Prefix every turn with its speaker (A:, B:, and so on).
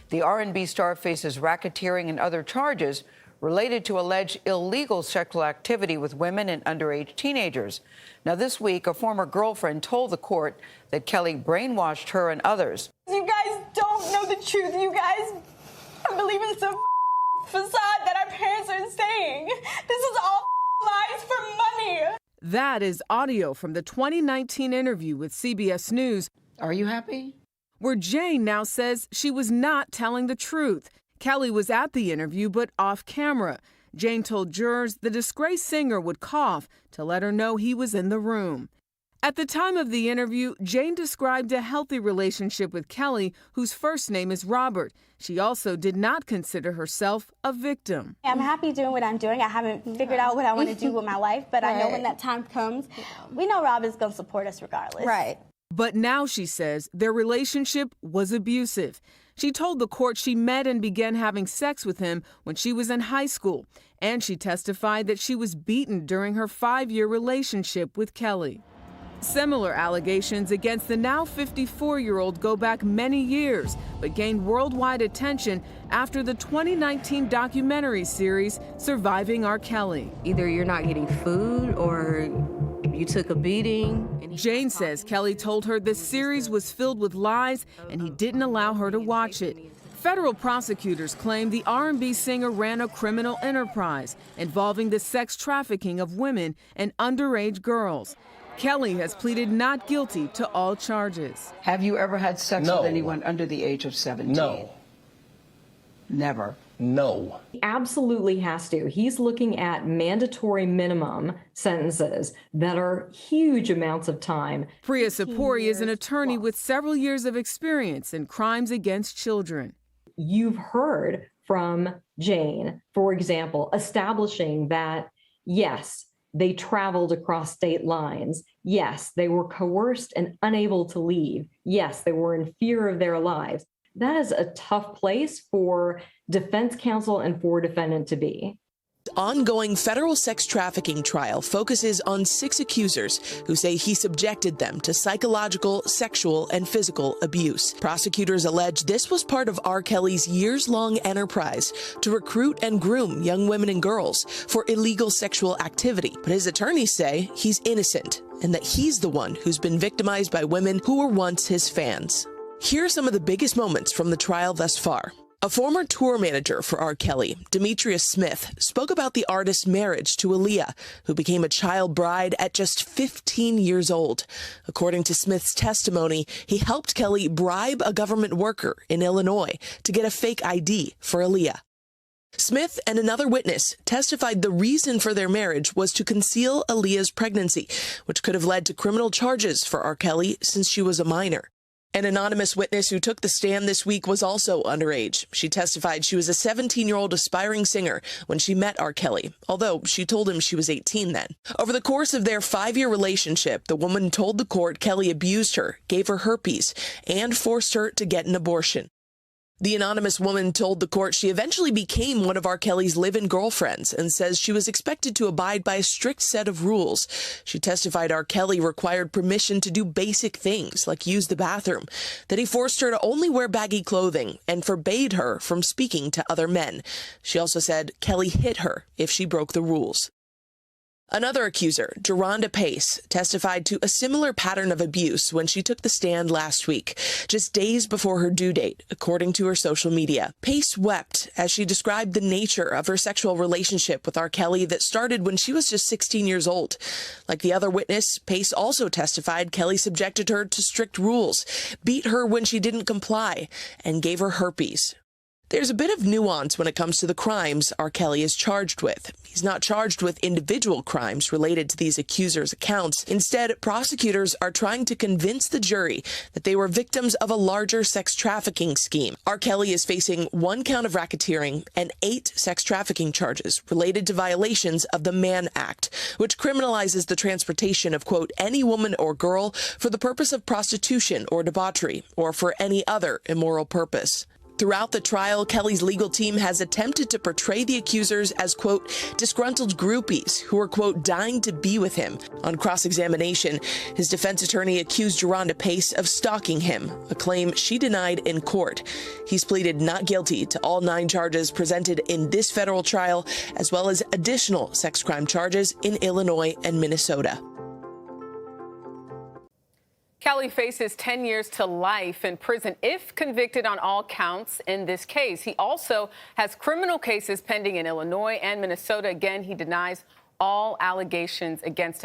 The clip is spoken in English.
A: The R&B star faces racketeering and other charges related to alleged illegal sexual activity with women and underage teenagers. Now, this week, a former girlfriend told the court that Kelly brainwashed her and others.
B: You guys don't know the truth. You guys are believing some facade that our parents are saying. This is all lies for money.
C: That is audio from the 2019 interview with CBS News.
A: Are you happy?
C: Where Jane now says she was not telling the truth. Kelly was at the interview, but off camera. Jane told jurors the disgraced singer would cough to let her know he was in the room. At the time of the interview, Jane described a healthy relationship with Kelly, whose first name is Robert. She also did not consider herself a victim.
B: I'm happy doing what I'm doing. I haven't figured out what I want to do with my life, but I know when that time comes, we know Rob is going to support us regardless.
D: Right.
C: But now she says their relationship was abusive. She told the court she met and began having sex with him when she was in high school. And she testified that she was beaten during her 5-year relationship with Kelly. Similar allegations against the now 54-year-old go back many years, but gained worldwide attention after the 2019 documentary series Surviving R.Kelly.
E: Either you're not getting food or you took a beating.
C: Jane says Kelly told her this series was filled with lies and he didn't allow her to watch it. Federal prosecutors claim the R&B singer ran a criminal enterprise involving the sex trafficking of women and underage girls. Kelly has pleaded not guilty to all charges.
A: Have you ever had sex with anyone under the age of 17?
F: No.
A: Never?
F: No.
G: He absolutely has to. He's looking at mandatory minimum sentences that are huge amounts of time.
C: Priya Sapori is an attorney with several years of experience in crimes against children.
G: You've heard from Jane, for example, establishing that, yes, they traveled across state lines. Yes, they were coerced and unable to leave. Yes, they were in fear of their lives. That is a tough place for defense counsel and for defendant to be.
H: Ongoing federal sex trafficking trial focuses on 6 accusers who say he subjected them to psychological, sexual, and physical abuse. Prosecutors allege this was part of R.Kelly's years-long enterprise to recruit and groom young women and girls for illegal sexual activity. But his attorneys say he's innocent and that he's the one who's been victimized by women who were once his fans. Here are some of the biggest moments from the trial thus far. A former tour manager for R.Kelly, Demetrius Smith, spoke about the artist's marriage to Aaliyah, who became a child bride at just 15 years old. According to Smith's testimony, he helped Kelly bribe a government worker in Illinois to get a fake ID for Aaliyah. Smith and another witness testified the reason for their marriage was to conceal Aaliyah's pregnancy, which could have led to criminal charges for R.Kelly since she was a minor. An anonymous witness who took the stand this week was also underage. She testified she was a 17-year-old aspiring singer when she met R.Kelly, although she told him she was 18 then. Over the course of their 5-year relationship, the woman told the court Kelly abused her, gave her herpes, and forced her to get an abortion. The anonymous woman told the court she eventually became one of R.Kelly's live-in girlfriends and says she was expected to abide by a strict set of rules. She testified R.Kelly required permission to do basic things like use the bathroom, that he forced her to only wear baggy clothing and forbade her from speaking to other men. She also said Kelly hit her if she broke the rules. Another accuser, Geronda Pace, testified to a similar pattern of abuse when she took the stand last week, just days before her due date, according to her social media. Pace wept as she described the nature of her sexual relationship with R.Kelly that started when she was just 16 years old. Like the other witness, Pace also testified Kelly subjected her to strict rules, beat her when she didn't comply, and gave her herpes. There's a bit of nuance when it comes to the crimes R.Kelly is charged with. He's not charged with individual crimes related to these accusers' accounts. Instead, prosecutors are trying to convince the jury that they were victims of a larger sex trafficking scheme. R.Kelly is facing 1 count of racketeering and 8 sex trafficking charges related to violations of the Mann Act, which criminalizes the transportation of, quote, any woman or girl for the purpose of prostitution or debauchery or for any other immoral purpose. Throughout the trial, Kelly's legal team has attempted to portray the accusers as, quote, disgruntled groupies who are, quote, dying to be with him. On cross-examination, his defense attorney accused Jerronda Pace of stalking him, a claim she denied in court. He's pleaded not guilty to all 9 charges presented in this federal trial, as well as additional sex crime charges in Illinois and Minnesota.
D: Kelly faces 10 years to life in prison if convicted on all counts in this case. He also has criminal cases pending in Illinois and Minnesota. Again, he denies all allegations against him.